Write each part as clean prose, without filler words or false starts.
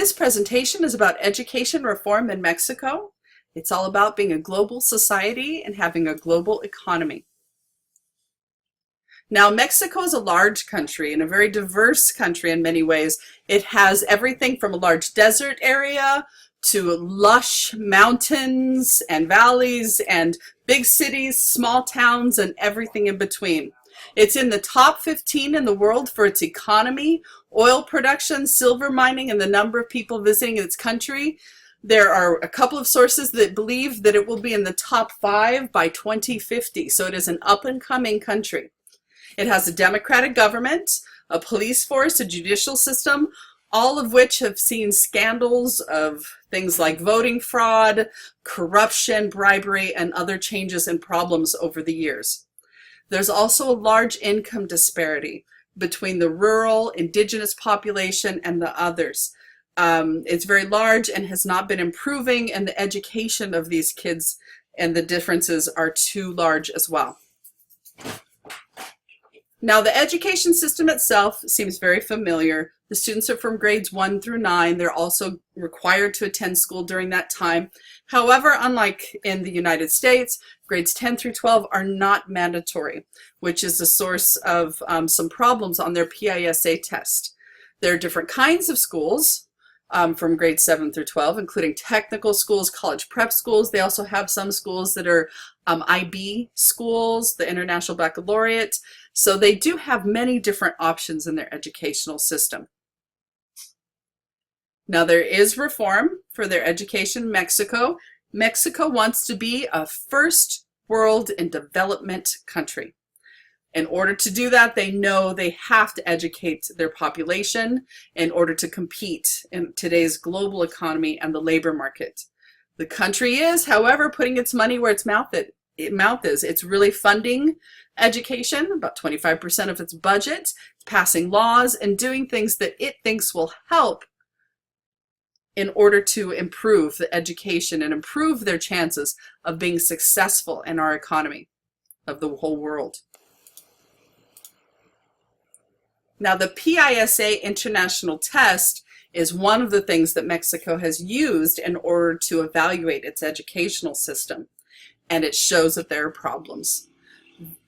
This presentation is about education reform in Mexico. It's all about being a global society and having a global economy. Now, Mexico is a large country and a very diverse country in many ways. It has everything from a large desert area to lush mountains and valleys and big cities, small towns, and everything in between. It's in the top 15 in the world for its economy, oil production, silver mining, and the number of people visiting its country. There are a couple of sources that believe that it will be in the top 5 by 2050, so it is an up-and-coming country. It has a democratic government, a police force, a judicial system, all of which have seen scandals of things like voting fraud, corruption, bribery, and other changes and problems over the years. There's also a large income disparity between the rural, indigenous population and the others. It's very large and has not been improving, and the education of these kids and the differences are too large as well. Now, the education system itself seems very familiar. The students are from grades 1 through 9. They're also required to attend school during that time. However, unlike in the United States, grades 10 through 12 are not mandatory, which is a source of some problems on their PISA test. There are different kinds of schools from grades 7 through 12, including technical schools, college prep schools. They also have some schools that are IB schools, the International Baccalaureate. So they do have many different options in their educational system. Now, there is reform for their education in Mexico. Mexico wants to be a first world and development country. In order to do that, they know they have to educate their population in order to compete in today's global economy and the labor market. The country is, however, putting its money where its mouth is. It's really funding education, about 25% of its budget. It's passing laws and doing things that it thinks will help in order to improve the education and improve their chances of being successful in our economy of the whole world. Now, the PISA international test is one of the things that Mexico has used in order to evaluate its educational system, and it shows that there are problems.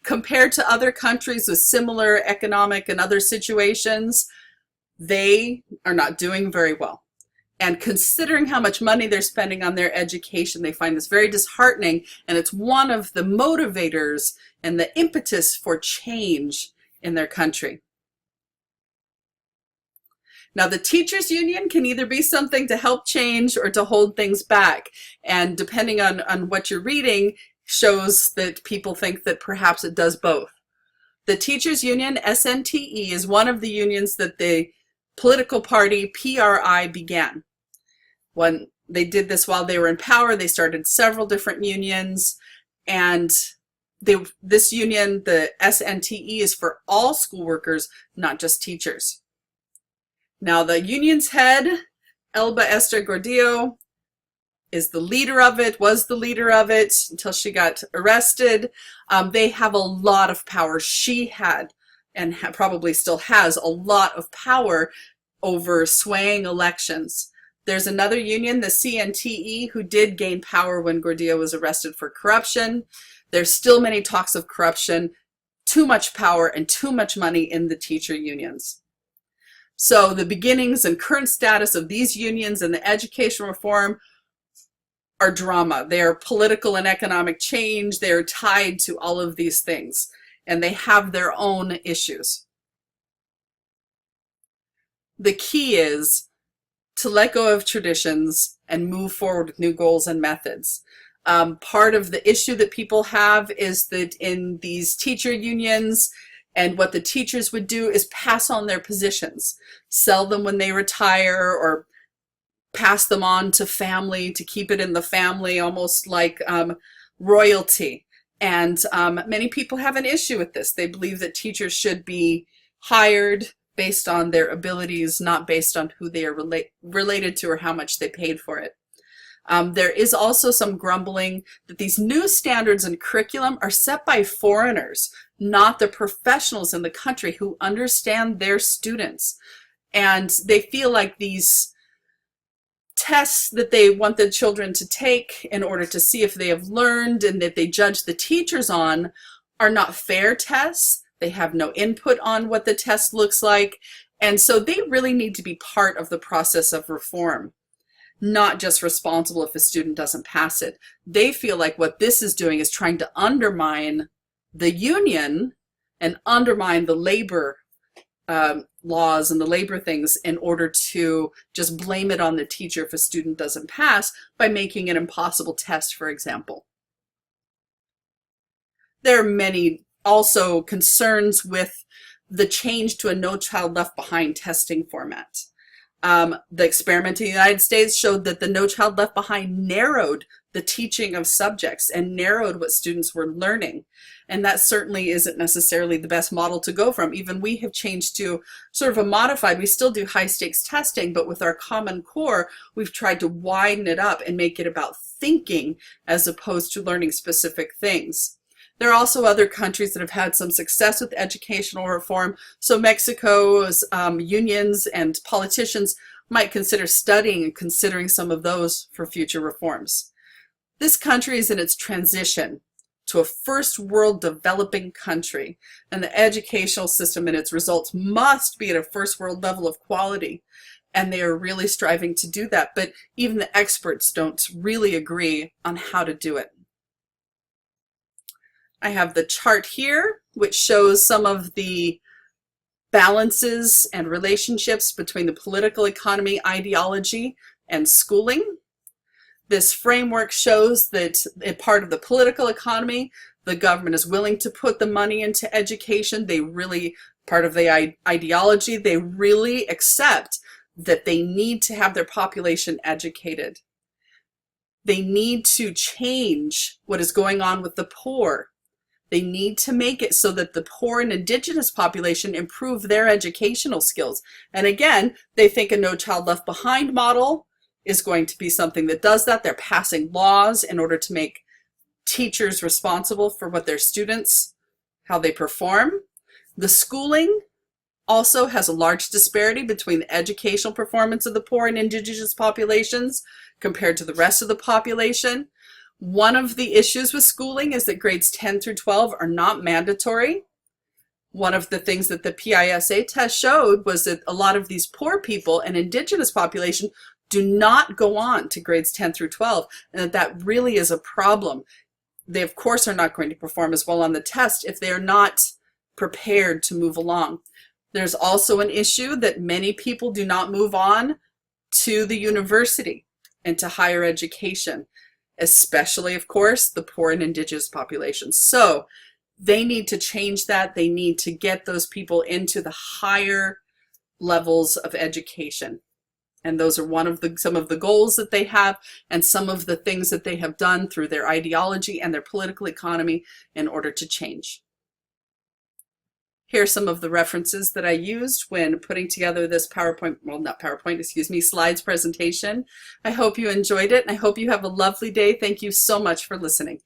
Compared to other countries with similar economic and other situations, they are not doing very well. And considering how much money they're spending on their education, they find this very disheartening, and it's one of the motivators and the impetus for change in their country. Now, the teachers' union can either be something to help change or to hold things back. And depending on what you're reading, shows that people think that perhaps it does both. The teachers' union, SNTE, is one of the unions that the political party PRI began. When they did this while they were in power, they started several different unions. And this union, the SNTE, is for all school workers, not just teachers. Now, the union's head, Elba Ester Gordillo, is the leader of it, was the leader of it until she got arrested. They have a lot of power. She had, and probably still has, a lot of power over swaying elections. There's another union, the CNTE, who did gain power when Gordillo was arrested for corruption. There's still many talks of corruption, too much power, and too much money in the teacher unions. So the beginnings and current status of these unions and the education reform are drama. They are political and economic change. They are tied to all of these things, and they have their own issues. The key is to let go of traditions and move forward with new goals and methods. Part of the issue that people have is that in these teacher unions, and what the teachers would do is pass on their positions, sell them when they retire, or pass them on to family to keep it in the family, almost like royalty. And many people have an issue with this. They believe that teachers should be hired based on their abilities, not based on who they are related to or how much they paid for it. There is also some grumbling that these new standards and curriculum are set by foreigners, not the professionals in the country who understand their students. And they feel like these tests that they want the children to take in order to see if they have learned and that they judge the teachers on are not fair tests. They have no input on what the test looks like. And so they really need to be part of the process of reform, not just responsible if a student doesn't pass it. They feel like what this is doing is trying to undermine the union and undermine the labor laws and the labor things in order to just blame it on the teacher if a student doesn't pass by making an impossible test, for example. There are many also concerns with the change to a No Child Left Behind testing format. The experiment in the United States showed that the No Child Left Behind narrowed the teaching of subjects and narrowed what students were learning. And that certainly isn't necessarily the best model to go from. Even we have changed to sort of a modified, we still do high stakes testing, but with our Common Core, we've tried to widen it up and make it about thinking as opposed to learning specific things. There are also other countries that have had some success with educational reform. So Mexico's unions and politicians might consider studying and considering some of those for future reforms. This country is in its transition to a first world developing country, and the educational system and its results must be at a first world level of quality. And they are really striving to do that, but even the experts don't really agree on how to do it. I have the chart here, which shows some of the balances and relationships between the political economy, ideology, and schooling. This framework shows that a part of the political economy, the government is willing to put the money into education. They really, part of the ideology, they really accept that they need to have their population educated. They need to change what is going on with the poor. They need to make it so that the poor and indigenous population improve their educational skills. And again, they think a No Child Left Behind model is going to be something that does that. They're passing laws in order to make teachers responsible for what their students, how they perform. The schooling also has a large disparity between the educational performance of the poor and indigenous populations compared to the rest of the population. One of the issues with schooling is that grades 10 through 12 are not mandatory. One of the things that the PISA test showed was that a lot of these poor people and indigenous population do not go on to grades 10 through 12, and that really is a problem. They, of course, are not going to perform as well on the test if they are not prepared to move along. There's also an issue that many people do not move on to the university and to higher education, especially, of course, the poor and indigenous populations. So they need to change that. They need to get those people into the higher levels of education. And those are some of the goals that they have and some of the things that they have done through their ideology and their political economy in order to change. Here are some of the references that I used when putting together this slides presentation. I hope you enjoyed it, and I hope you have a lovely day. Thank you so much for listening.